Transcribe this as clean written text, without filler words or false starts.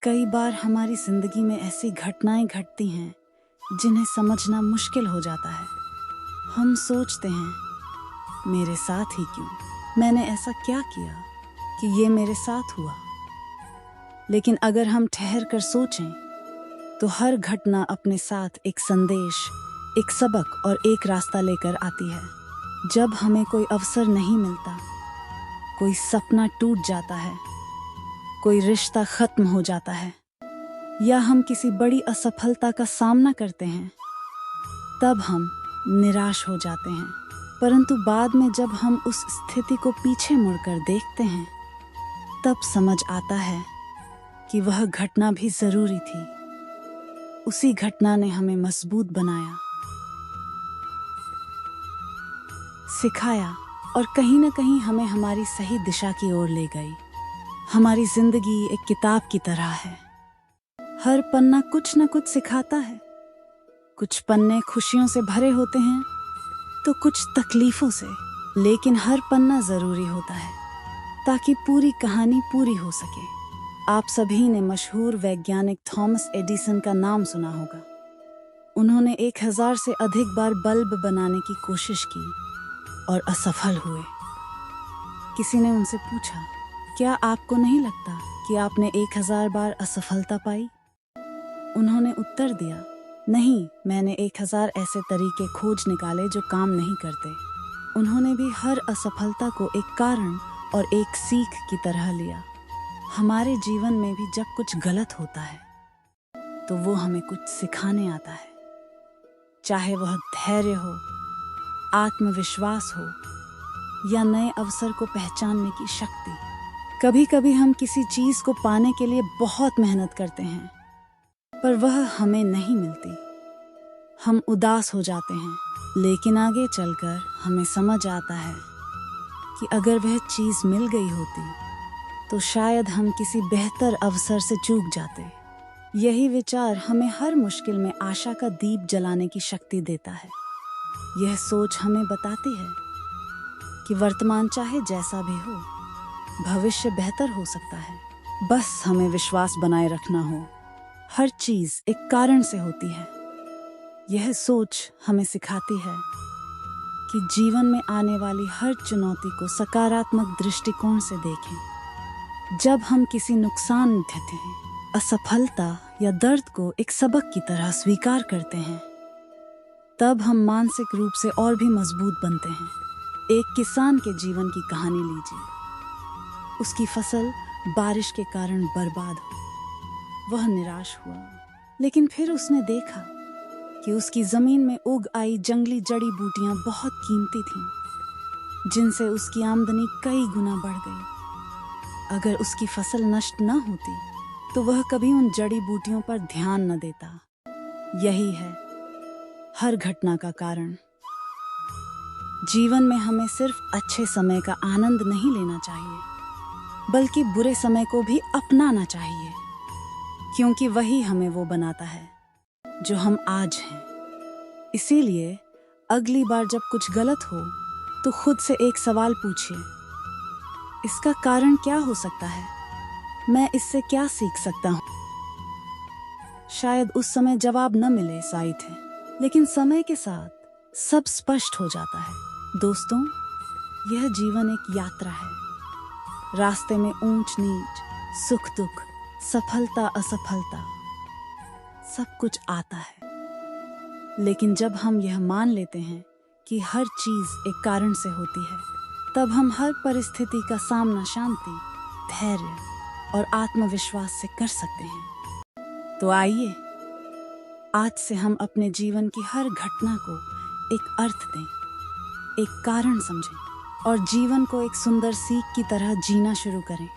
कई बार हमारी जिंदगी में ऐसी घटनाएं घटती हैं जिन्हें समझना मुश्किल हो जाता है। हम सोचते हैं, मेरे साथ ही क्यों? मैंने ऐसा क्या किया कि ये मेरे साथ हुआ? लेकिन अगर हम ठहर कर सोचें तो हर घटना अपने साथ एक संदेश, एक सबक और एक रास्ता लेकर आती है। जब हमें कोई अवसर नहीं मिलता, कोई सपना टूट जाता है, कोई रिश्ता खत्म हो जाता है, या हम किसी बड़ी असफलता का सामना करते हैं, तब हम निराश हो जाते हैं। परंतु बाद में जब हम उस स्थिति को पीछे मुड़कर देखते हैं, तब समझ आता है कि वह घटना भी जरूरी थी। उसी घटना ने हमें मजबूत बनाया, सिखाया और कहीं न कहीं हमें हमारी सही दिशा की ओर ले गई। हमारी जिंदगी एक किताब की तरह है। हर पन्ना कुछ न कुछ सिखाता है। कुछ पन्ने खुशियों से भरे होते हैं तो कुछ तकलीफों से, लेकिन हर पन्ना जरूरी होता है ताकि पूरी कहानी पूरी हो सके। आप सभी ने मशहूर वैज्ञानिक थॉमस एडिसन का नाम सुना होगा। उन्होंने 1000 से अधिक बार बल्ब बनाने की कोशिश की और असफल हुए। किसी ने उनसे पूछा, क्या आपको नहीं लगता कि आपने 1000 बार असफलता पाई? उन्होंने उत्तर दिया, नहीं, मैंने 1000 ऐसे तरीके खोज निकाले जो काम नहीं करते। उन्होंने भी हर असफलता को एक कारण और एक सीख की तरह लिया। हमारे जीवन में भी जब कुछ गलत होता है तो वो हमें कुछ सिखाने आता है, चाहे वह धैर्य हो, आत्मविश्वास हो या नए अवसर को पहचानने की शक्ति। कभी कभी हम किसी चीज को पाने के लिए बहुत मेहनत करते हैं, पर वह हमें नहीं मिलती। हम उदास हो जाते हैं, लेकिन आगे चलकर हमें समझ आता है कि अगर वह चीज मिल गई होती तो शायद हम किसी बेहतर अवसर से चूक जाते। यही विचार हमें हर मुश्किल में आशा का दीप जलाने की शक्ति देता है। यह सोच हमें बताती है कि वर्तमान चाहे जैसा भी हो, भविष्य बेहतर हो सकता है। बस हमें विश्वास बनाए रखना हो। हर चीज एक कारण से होती है। यह सोच हमें सिखाती है कि जीवन में आने वाली हर चुनौती को सकारात्मक दृष्टिकोण से देखें। जब हम किसी नुकसान उठाते हैं, असफलता या दर्द को एक सबक की तरह स्वीकार करते हैं, तब हम मानसिक रूप से और भी मजबूत बनते हैं। एक किसान के जीवन की कहानी लीजिए। उसकी फसल बारिश के कारण बर्बाद हो। वह निराश हुआ, लेकिन फिर उसने देखा कि उसकी जमीन में उग आई जंगली जड़ी बूटियां बहुत कीमती थीं, जिनसे उसकी आमदनी कई गुना बढ़ गई। अगर उसकी फसल नष्ट न होती तो वह कभी उन जड़ी बूटियों पर ध्यान न देता। यही है हर घटना का कारण। जीवन में हमें सिर्फ अच्छे समय का आनंद नहीं लेना चाहिए, बल्कि बुरे समय को भी अपनाना चाहिए, क्योंकि वही हमें वो बनाता है जो हम आज हैं। इसीलिए अगली बार जब कुछ गलत हो तो खुद से एक सवाल पूछिए, इसका कारण क्या हो सकता है? मैं इससे क्या सीख सकता हूँ? शायद उस समय जवाब न मिले शायद है, लेकिन समय के साथ सब स्पष्ट हो जाता है। दोस्तों, यह जीवन एक यात्रा है। रास्ते में ऊंच नीच, सुख दुख, सफलता असफलता, सब कुछ आता है। लेकिन जब हम यह मान लेते हैं कि हर चीज एक कारण से होती है, तब हम हर परिस्थिति का सामना शांति, धैर्य और आत्मविश्वास से कर सकते हैं। तो आइए, आज से हम अपने जीवन की हर घटना को एक अर्थ दें, एक कारण समझें और जीवन को एक सुंदर सीख की तरह जीना शुरू करें।